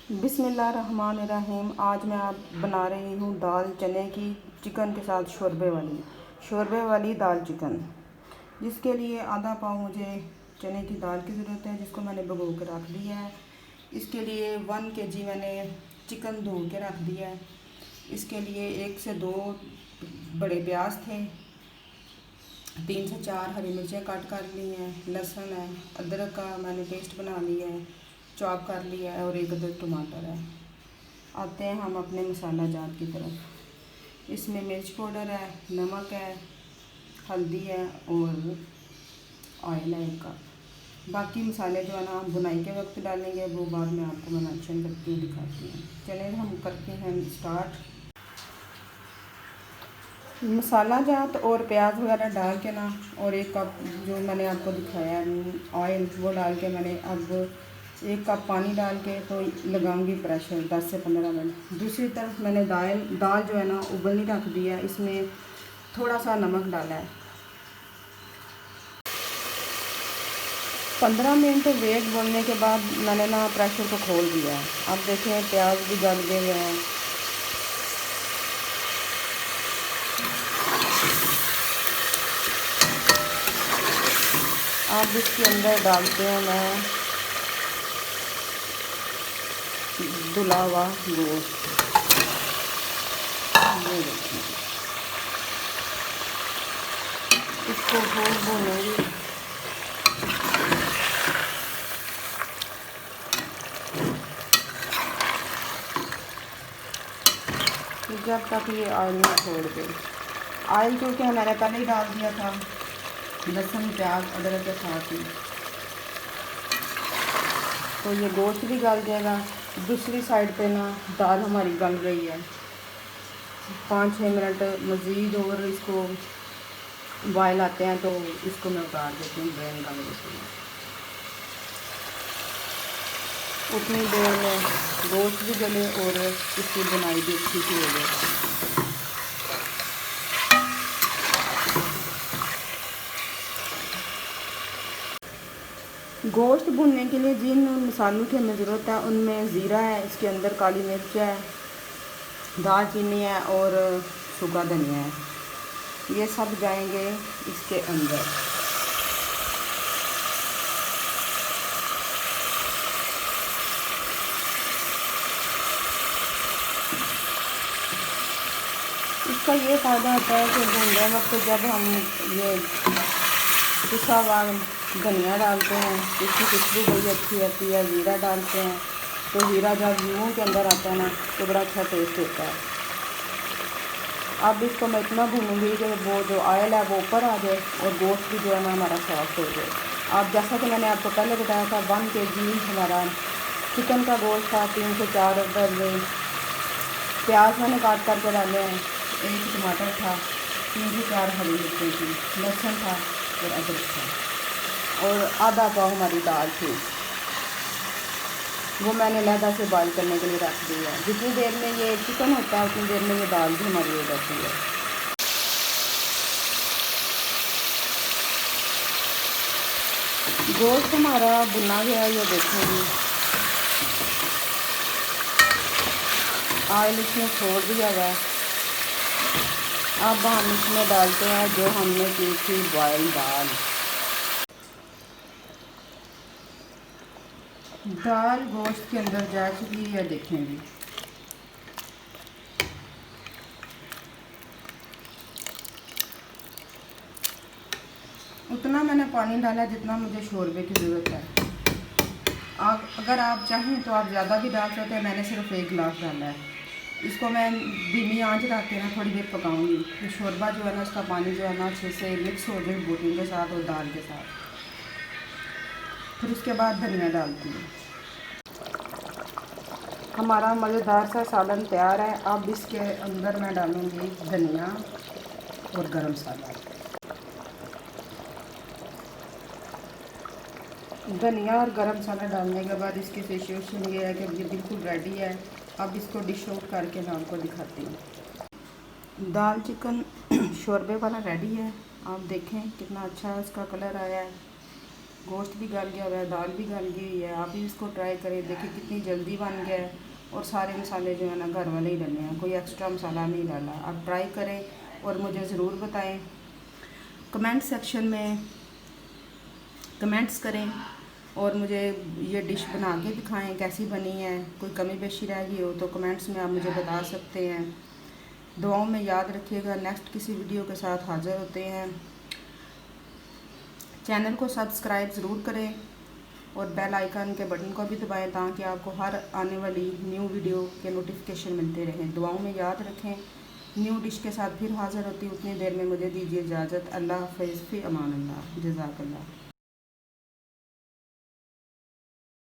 बिस्मिल्लाहिर्रहमानिर्रहीम। आज मैं आप बना रही हूँ दाल चने की चिकन के साथ शोरबे वाली दाल चिकन। जिसके लिए आधा पाव मुझे चने की दाल की ज़रूरत है, जिसको मैंने भिगो के रख दिया है। इसके लिए 1 kg मैंने चिकन धो के रख दिया है। इसके लिए 1 से 2 बड़े प्याज थे, 3 से 4 हरी मिर्चें कट कर ली हैं, लहसुन है, अदरक का मैंने पेस्ट बना लिया है, चॉप कर लिया है, और 1 टमाटर है। आते हैं हम अपने मसाला जात की तरफ। इसमें मिर्च पाउडर है, नमक है, हल्दी है और ऑयल है 1 कप। बाकी मसाले जो है ना आप बुनाई के वक्त डालेंगे, वो बाद में आपको मैं मेंशन करती हूँ, दिखाती हूँ। चलिए हम करते हैं स्टार्ट। मसाला जात और प्याज वगैरह डाल के ना, और 1 कप जो मैंने आपको दिखाया ऑयल, वो डाल के मैंने अब 1 कप पानी डाल के तो लगाऊंगी प्रेशर 10 से 15 मिनट। दूसरी तरफ मैंने दाल जो है ना उबलनी रख दिया है। इसमें थोड़ा सा नमक डाला है। 15 मिनट वेट बोलने के बाद मैंने ना प्रेशर को खोल दिया है। अब देखें प्याज भी गल गए हुए हैं। अब इसके अंदर डालते हैं मैं धुला हुआ गोश्त। इसको खूब भूनेंगे। जब तक ये ऑयल ना छोड़ दे। ऑयल क्योंकि मैंने पहले ही डाल दिया था, लहसुन प्याज अदरक के साथ ही, तो ये गोश्त भी गल जाएगा। दूसरी साइड पे ना दाल हमारी गल गई है। 5-6 मिनट मज़ीद और इसको बॉयल आते हैं तो इसको मैं उतार देती हूँ ड्रेन कर देती हूँ। उतनी देर में गोश्त भी गले और इसकी बुनाई भी अच्छी सी हो जाए। गोश्त भुनने के लिए जिन मसालों की हमें ज़रूरत है उनमें ज़ीरा है, इसके अंदर काली मिर्च है, दालचीनी है और सूखा धनिया है। ये सब जाएंगे इसके अंदर। इसका ये फ़ायदा होता है कि भूनते वक्त जब हम ये पिसा हुआ धनिया डालते हैं, इसकी खुशबू बड़ी अच्छी आती है। ज़ीरा डालते हैं तो ज़ीरा जब मुंह के अंदर आता है ना तो बड़ा अच्छा टेस्ट होता है। अब इसको मैं इतना भूनूंगी कि वो जो ऑयल है वो ऊपर आ जाए और गोश्त भी जो है ना हमारा सॉफ्ट हो जाए। अब जैसा कि मैंने आपको पहले बताया था 1 kg हमारा चिकन का गोश्त था। 3 से 4 प्याज मैंने काट करके डाले हैं, 1 टमाटर था, 3 से 4 हरी मिर्चें थी, लहसुन था और अदरक था, और आधा पाव हमारी दाल थी। वो मैंने लहदा से बॉयल करने के लिए रख दिया है। जितनी देर में ये चिकन होता है उतनी देर में ये दाल भी हमारी हो जाती है। गोश्त हमारा भुना गया, ये देखेंगे ऑयल इसमें छोड़ दिया हुआ है। अब हम इसमें डालते हैं जो हमने की थी बॉयल दाल गोश्त के अंदर जा चुकी है, देखेंगे। उतना मैंने पानी डाला जितना मुझे शोरबे की ज़रूरत है। अगर आप चाहें तो आप ज़्यादा भी डाल सकते हैं। मैंने सिर्फ 1 गिलास डाला है। इसको मैं धीमी आंच रख के ना थोड़ी देर पकाऊंगी। तो शोरबा जो है ना उसका पानी जो है ना अच्छे से मिक्स हो जाए बोटी के साथ और दाल के साथ। फिर उसके बाद धनिया डालती हूँ। हमारा मज़ेदार सा सालन तैयार है। अब इसके अंदर मैं डालूँगी धनिया और गरम मसाला। धनिया और गरम मसाला डालने के बाद इसकी सिचुएशन ये है कि ये बिल्कुल रेडी है। अब इसको डिश आउट करके मैं आपको दिखाती हूँ। दाल चिकन शोरबे वाला रेडी है। आप देखें कितना अच्छा इसका कलर आया है। गोश्त भी गल गया हुआ है, दाल भी गल गई हुई है। आप भी इसको ट्राई करें, देखिए कितनी जल्दी बन गया है। और सारे मसाले जो है ना घर वाले ही डले हैं, कोई एक्स्ट्रा मसाला नहीं डाला। आप ट्राई करें और मुझे ज़रूर बताएं, कमेंट सेक्शन में कमेंट्स करें और मुझे ये डिश बना के दिखाएं कैसी बनी है। कोई कमी पेशी रह गई हो तो कमेंट्स में आप मुझे बता सकते हैं। दुआओं में याद रखिएगा। नेक्स्ट किसी वीडियो के साथ हाज़िर होते हैं। चैनल को सब्सक्राइब ज़रूर करें और बेल आइकन के बटन को भी दबाएं ताकि आपको हर आने वाली न्यू वीडियो के नोटिफिकेशन मिलते रहें। दुआओं में याद रखें। न्यू डिश के साथ फिर हाज़िर होती हूँ। उतनी देर में मुझे दीजिए इजाज़त। अल्लाह हाफ़िज़, फ़ी अमान अल्लाह, जज़ाकल्लाह।